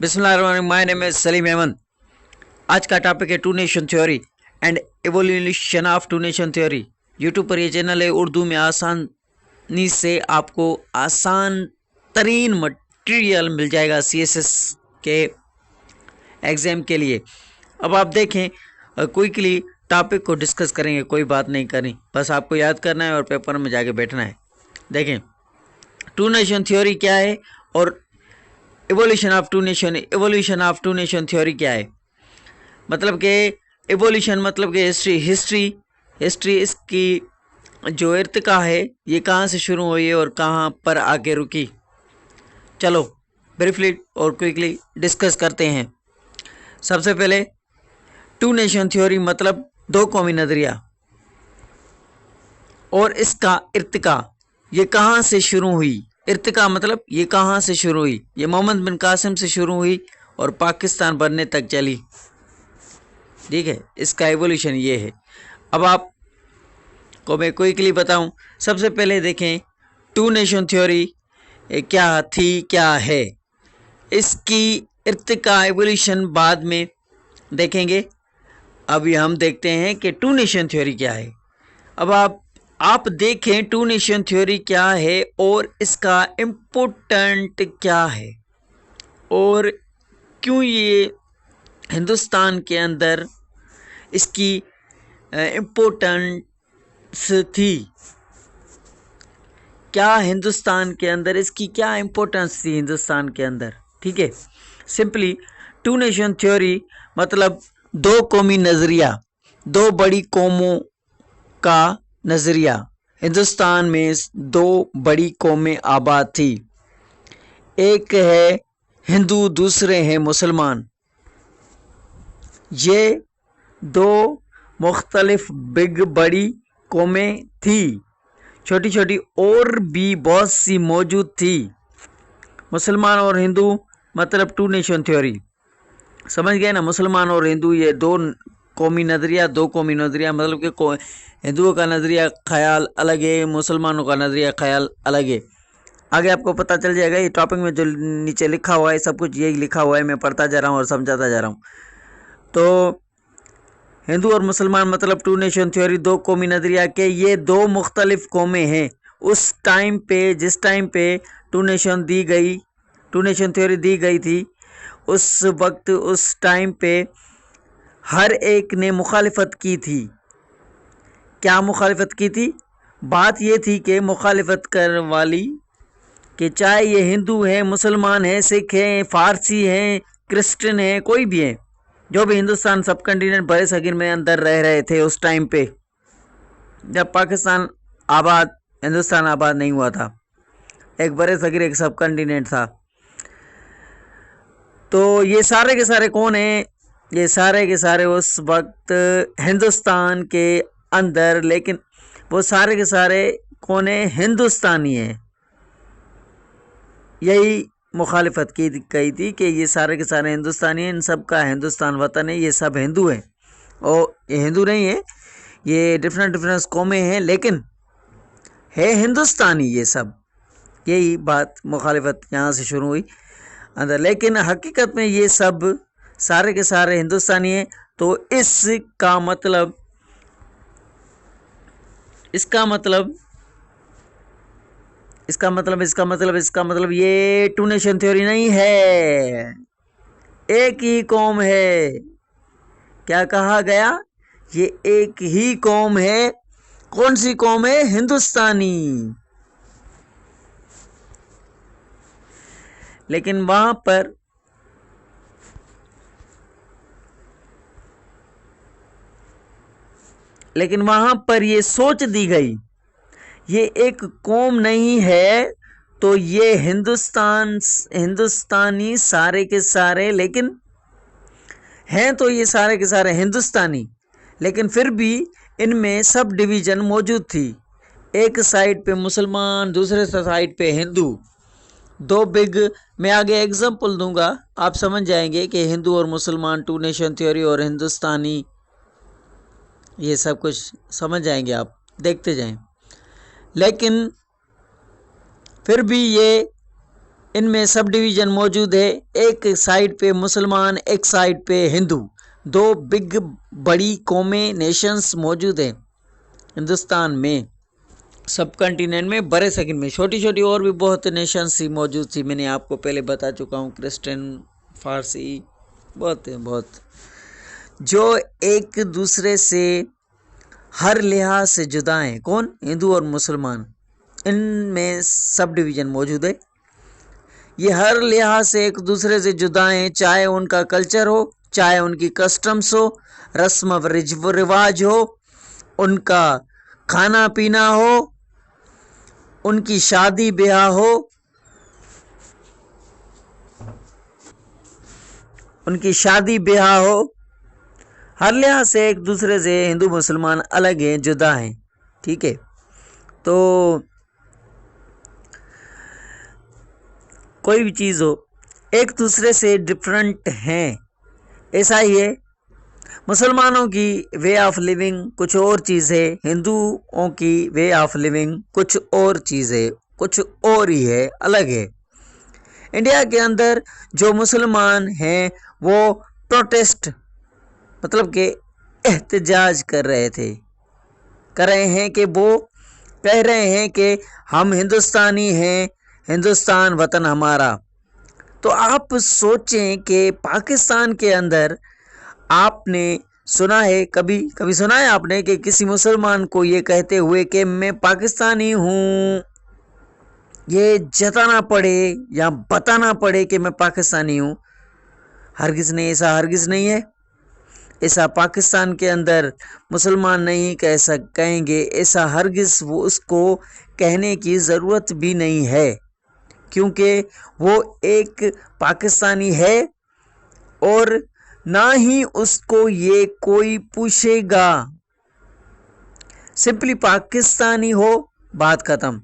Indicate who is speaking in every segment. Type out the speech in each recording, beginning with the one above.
Speaker 1: बिस्मिल्लाहिर्रहमानिर्रहीम। My name is Salim Ahmed. आज का टॉपिक है two nation theory and evolution of two nation theory. YouTube पर ये चैनल है, उर्दू में आसानी से आपको आसान तरीन मटेरियल मिल जाएगा सीएसएस के एग्ज़ाम के लिए। अब आप देखें, क्विकली टॉपिक को डिस्कस करेंगे, कोई बात नहीं करनी, बस आपको याद करना है और पेपर में जाके बैठना है। देखें टू नेशन थ्योरी क्या है और evolution of two nation theory क्या है। मतलब कि एवोल्यूशन मतलब कि हिस्ट्री इसकी जो इर्तिका है ये कहाँ से शुरू हुई और कहाँ पर आके रुकी। चलो ब्रीफली और क्विकली डिस्कस करते हैं। सबसे पहले टू नेशन थ्योरी मतलब दो कौमी नज़रिया और इसका इर्तिका ये कहाँ से शुरू हुई। इर्तिका मतलब ये कहाँ से शुरू हुई, ये मोहम्मद बिन कासिम से शुरू हुई और पाकिस्तान बनने तक चली। ठीक है, इसका एवोल्यूशन ये है। अब आप को मैं क्विकली बताऊं। सबसे पहले देखें टू नेशन थ्योरी क्या थी, क्या है। इसकी इर्तिका एवोल्यूशन बाद में देखेंगे। अभी हम देखते हैं कि टू नेशन थ्योरी क्या है। अब आप देखें टू नेशन थ्योरी क्या है और इसका इम्पोर्टेंट क्या है और क्यों ये हिंदुस्तान के अंदर इसकी इम्पोर्टेंस थी। क्या हिंदुस्तान के अंदर इसकी क्या इम्पोर्टेंस थी हिंदुस्तान के अंदर। ठीक है, सिंपली टू नेशन थ्योरी मतलब दो कौमी नज़रिया, दो बड़ी कौमों का नज़रिया। हिंदुस्तान में दो बड़ी कौमें आबाद थी, एक है हिंदू, दूसरे हैं मुसलमान। ये दो मुख्तलिफ बड़ी कौमें थी, छोटी छोटी और भी बहुत सी मौजूद थी। मुसलमान और हिंदू मतलब टू नेशन थ्योरी, समझ गए ना। मुसलमान और हिंदू ये दो कौमी नज़रिया मतलब कि हिंदुओं का नज़रिया ख्याल अलग है, मुसलमानों का नज़रिया ख्याल अलग है। आगे आपको पता चल जाएगा। ये टॉपिक में जो नीचे लिखा हुआ है सब कुछ यही लिखा हुआ है, मैं पढ़ता जा रहा हूँ और समझाता जा रहा हूँ। तो हिंदू और मुसलमान मतलब टू नेशन थ्योरी दो कौमी नज़रिया के ये दो मुख्तलिफ कौमें हैं। उस टाइम पे जिस टाइम पे टू नेशन थ्योरी दी गई थी, उस वक्त उस टाइम पे हर एक ने मुखालिफत की थी। क्या मुखालिफत की थी? बात ये थी कि मुखालिफत करने वाली कि चाहे ये हिंदू हैं, मुसलमान हैं, सिख हैं, फारसी हैं, क्रिश्चियन हैं, कोई भी हैं, जो भी हिंदुस्तान सब कंटिनेंट बड़े सगीर में अंदर रह रहे थे उस टाइम पे जब हिंदुस्तान आबाद नहीं हुआ था। एक बड़े सगीर एक सब कंटिनेंट था। तो ये सारे के सारे कौन हैं? ये सारे के सारे उस वक्त हिंदुस्तान के अंदर, लेकिन वो सारे के सारे कौन है? हिंदुस्तानी हैं। यही मुखालिफत की गई थी कि ये सारे के सारे हिंदुस्तानी हैं, इन सब का हिंदुस्तान वतन है, ये सब हिंदू हैं। और ये हिंदू नहीं है, ये डिफरेंट कौमें हैं, लेकिन है हिंदुस्तानी ये सब। यही बात मुखालिफत यहाँ से शुरू हुई अंदर, लेकिन हकीकत में ये सब सारे के सारे हिंदुस्तानी हैं। तो इसका मतलब ये टू नेशन थ्योरी नहीं है, एक ही कौम है। क्या कहा गया? ये एक ही कौम है। कौन सी कौम है? हिंदुस्तानी। लेकिन वहां पर ये सोच दी गई ये एक कौम नहीं है, तो ये हिंदुस्तानी सारे के सारे, लेकिन हैं तो ये सारे के सारे हिंदुस्तानी, लेकिन फिर भी इनमें सब डिवीज़न मौजूद थी। एक साइड पे मुसलमान, दूसरे साइड पे हिंदू, दो बिग। मैं आगे एग्जांपल दूंगा, आप समझ जाएंगे कि हिंदू और मुसलमान, टू नेशन थ्योरी और हिंदुस्तानी, ये सब कुछ समझ जाएंगे आप, देखते जाएं। लेकिन फिर भी ये इनमें सब डिवीज़न मौजूद है, एक साइड पे मुसलमान, एक साइड पे हिंदू, दो बिग बड़ी कौमें, नेशंस मौजूद हैं हिंदुस्तान में। सब कंटिनेंट में, बड़े सेकंड में छोटी छोटी और भी बहुत नेशंस ही मौजूद थी, मैंने आपको पहले बता चुका हूँ, क्रिश्चियन, फारसी, बहुत है बहुत, जो एक दूसरे से हर लिहाज से जुदा हैं। कौन? हिंदू और मुसलमान। इनमें सब डिवीज़न मौजूद है, ये हर लिहाज से एक दूसरे से जुदा हैं, चाहे उनका कल्चर हो, चाहे उनकी कस्टम्स हो, रस्म रिवाज हो, उनका खाना पीना हो, उनकी शादी ब्याह हो, हर लिहाज से एक दूसरे से हिंदू मुसलमान अलग हैं, जुदा हैं। ठीक है, तो कोई भी चीज़ हो, एक दूसरे से डिफरेंट हैं, ऐसा ही है। मुसलमानों की वे ऑफ लिविंग कुछ और चीज़ है, हिंदुओं की वे ऑफ लिविंग कुछ और चीज़ है, कुछ और ही है, अलग है। इंडिया के अंदर जो मुसलमान हैं वो प्रोटेस्ट, मतलब कि एहतजाज कर रहे हैं कि वो कह रहे हैं कि हम हिंदुस्तानी हैं, हिंदुस्तान वतन हमारा। तो आप सोचें कि पाकिस्तान के अंदर आपने सुना है, कभी सुना है आपने कि किसी मुसलमान को ये कहते हुए कि मैं पाकिस्तानी हूँ, ये जताना पड़े या बताना पड़े कि मैं पाकिस्तानी हूँ? हरगिज़ नहीं, ऐसा हरगिज़ नहीं है। ऐसा पाकिस्तान के अंदर मुसलमान नहीं कहेंगे, ऐसा हरगिज़ वो उसको कहने की ज़रूरत भी नहीं है, क्योंकि वो एक पाकिस्तानी है और ना ही उसको ये कोई पूछेगा। सिंपली पाकिस्तानी हो, बात ख़त्म।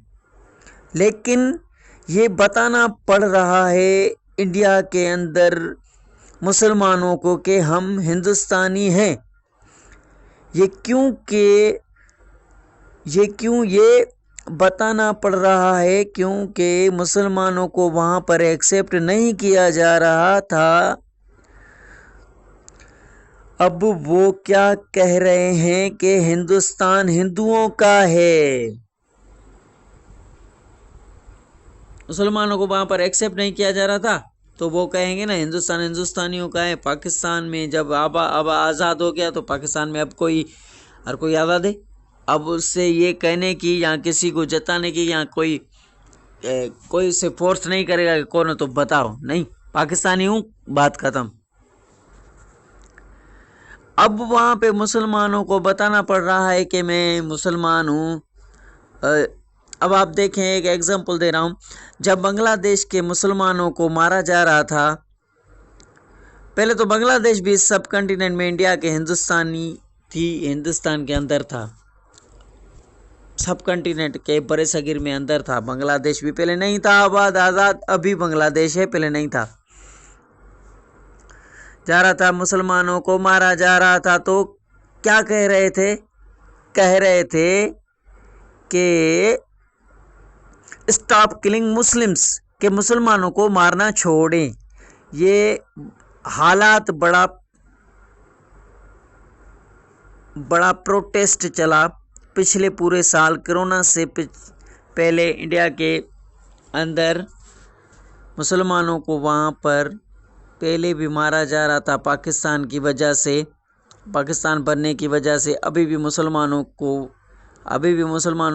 Speaker 1: लेकिन ये बताना पड़ रहा है इंडिया के अंदर मुसलमानों को कि हम हिंदुस्तानी हैं। ये बताना पड़ रहा है क्योंकि मुसलमानों को वहाँ पर एक्सेप्ट नहीं किया जा रहा था। अब वो क्या कह रहे हैं कि हिंदुस्तान हिंदुओं का है। मुसलमानों को वहाँ पर एक्सेप्ट नहीं किया जा रहा था, तो वो कहेंगे ना हिंदुस्तान हिंदुस्तानियों का है। पाकिस्तान में जब अब आज़ाद हो गया तो पाकिस्तान में अब हर कोई आज़ाद है। अब उससे ये कहने की या किसी को जताने की या कोई से फोर्स नहीं करेगा कि कौन हो तो बताओ, नहीं, पाकिस्तानी हूँ, बात ख़त्म। अब वहाँ पे मुसलमानों को बताना पड़ रहा है कि मैं मुसलमान हूँ। अब आप देखें, एक एग्जांपल दे रहा हूँ। जब बांग्लादेश के मुसलमानों को मारा जा रहा था, पहले तो बांग्लादेश भी सब कॉन्टिनेंट में इंडिया के हिंदुस्तान के अंदर था, सब कॉन्टिनेंट के बड़े सगीर में अंदर था। बांग्लादेश भी पहले नहीं था, आज़ाद अभी बांग्लादेश है, पहले नहीं था। जा रहा था, मुसलमानों को मारा जा रहा था, तो क्या कह रहे थे कि स्टॉप किलिंग मुस्लिम्स, के मुसलमानों को मारना छोड़ें। ये हालात बड़ा प्रोटेस्ट चला पिछले पूरे साल। कोरोना से पहले इंडिया के अंदर मुसलमानों को वहाँ पर पहले भी मारा जा रहा था पाकिस्तान की वजह से, पाकिस्तान बनने की वजह से। अभी भी मुसलमानों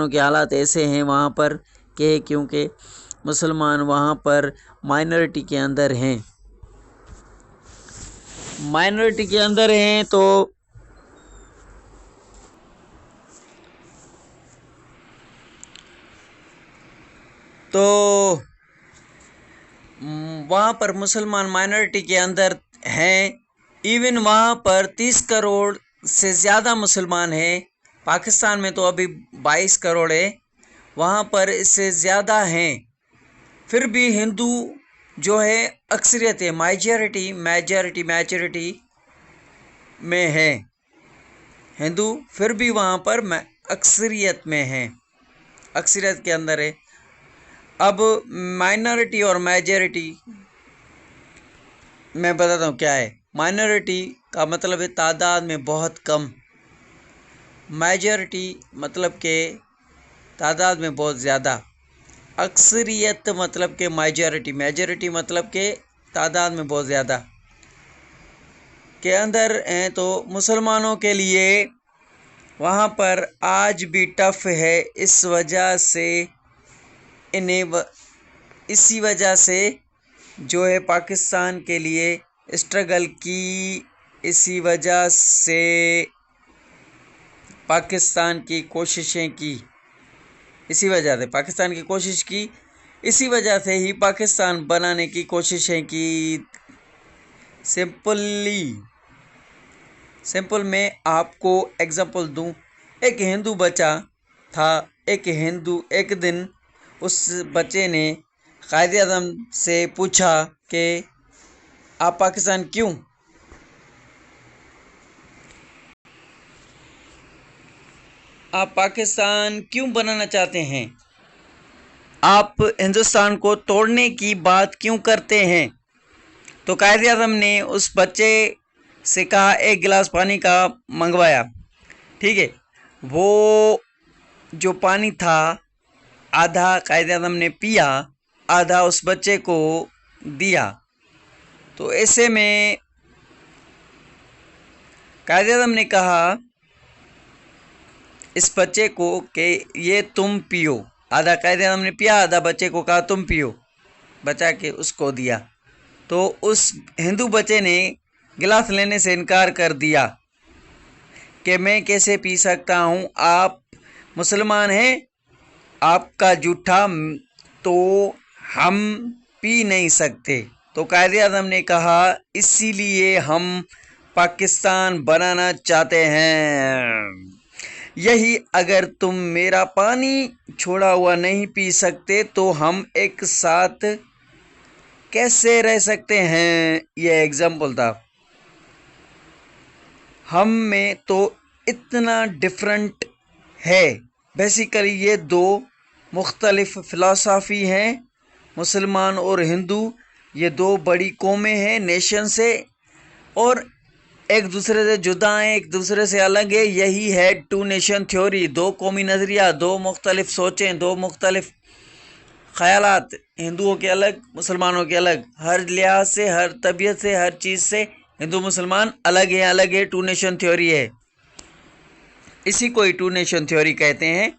Speaker 1: के हालात ऐसे हैं वहाँ पर कि क्योंकि मुसलमान वहाँ पर माइनॉरिटी के अंदर हैं, तो वहाँ पर मुसलमान माइनॉरिटी के अंदर हैं। इवन वहाँ पर 30 करोड़ से ज़्यादा मुसलमान हैं। पाकिस्तान में तो अभी 22 करोड़ है, वहाँ पर इससे ज़्यादा हैं। फिर भी हिंदू जो है अक्सरियत है, मैजॉरिटी में है हिंदू, फिर भी वहाँ पर अक्सरियत में है, अक्सरियत के अंदर है। अब माइनॉरिटी और मेजॉरिटी मैं बताता हूँ क्या है। माइनॉरिटी का मतलब है तादाद में बहुत कम, मेजॉरिटी मतलब के तादाद में बहुत ज़्यादा, अक्सरियत मतलब के मेजॉरिटी, मेजॉरिटी मतलब के तादाद में बहुत ज़्यादा के अंदर हैं। तो मुसलमानों के लिए वहाँ पर आज भी टफ है, इस वजह से इसी वजह से जो है पाकिस्तान के लिए स्ट्रगल की, इसी वजह से पाकिस्तान की कोशिशें की, इसी वजह से पाकिस्तान की कोशिश की, इसी वजह से ही पाकिस्तान बनाने की कोशिशें की। सिंपल मैं आपको एग्जांपल दूं। एक हिंदू बच्चा था, एक दिन उस बच्चे ने कायदे आज़म से पूछा कि आप पाकिस्तान क्यों बनाना चाहते हैं? आप हिंदुस्तान को तोड़ने की बात क्यों करते हैं? तो कायदे आज़म ने उस बच्चे से कहा, एक गिलास पानी का मंगवाया। ठीक है, वो जो पानी था आधा कायदे आज़म ने पिया, आधा उस बच्चे को दिया। तो ऐसे में कायदे आज़म ने कहा इस बच्चे को कि ये तुम पियो। आधा कायदे आज़म ने पिया, आधा बच्चे को कहा तुम पियो, बचा के उसको दिया। तो उस हिंदू बच्चे ने गिलास लेने से इनकार कर दिया कि मैं कैसे पी सकता हूँ, आप मुसलमान हैं, आपका जूठा तो हम पी नहीं सकते। तो कायदे आज़म ने कहा इसीलिए हम पाकिस्तान बनाना चाहते हैं। यही अगर तुम मेरा पानी छोड़ा हुआ नहीं पी सकते तो हम एक साथ कैसे रह सकते हैं? यह एग्जाम्पल था। हम में तो इतना डिफरेंट है। बेसिकली ये दो मुख्तलिफ फ़िलासफ़ी हैं, मुसलमान और हिंदू। ये दो बड़ी कौमें हैं, नेशन से, और एक दूसरे से जुदा हैं, एक दूसरे से अलग है। यही है टू नेशन थ्योरी। दो कौमी नज़रिया, दो मुख्तलिफ सोचें, दो मुख्तलिफ ख़यालात, हिंदुओं के अलग, मुसलमानों के अलग, हर लिहाज से, हर तबीयत से, हर चीज़ से हिंदू मुसलमान अलग है। टू नेशन थ्योरी है, इसी को ही टू नेशन थ्योरी कहते हैं।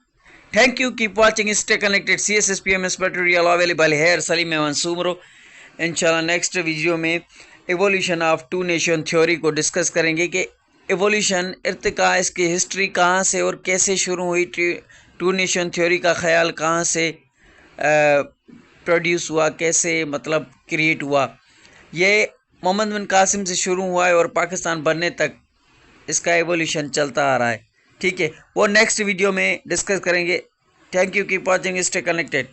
Speaker 1: Thank you, keep watching, stay connected. CSSPMS material available है सलीम मंसूमरो। इंशाल्लाह नेक्स्ट वीडियो में evolution of two nation theory को डिस्कस करेंगे कि एवोल्यूशन, इर्तिका, इसकी हिस्ट्री कहाँ से और कैसे शुरू हुई, टू नेशन थ्योरी का ख्याल कहाँ से प्रोड्यूस हुआ, कैसे मतलब क्रिएट हुआ। ये मोहम्मद बिन कासिम से शुरू हुआ है और पाकिस्तान बनने तक इसका एवोल्यूशन चलता आ रहा है। ठीक है, वो नेक्स्ट वीडियो में डिस्कस करेंगे। Thank you, keep watching, stay connected.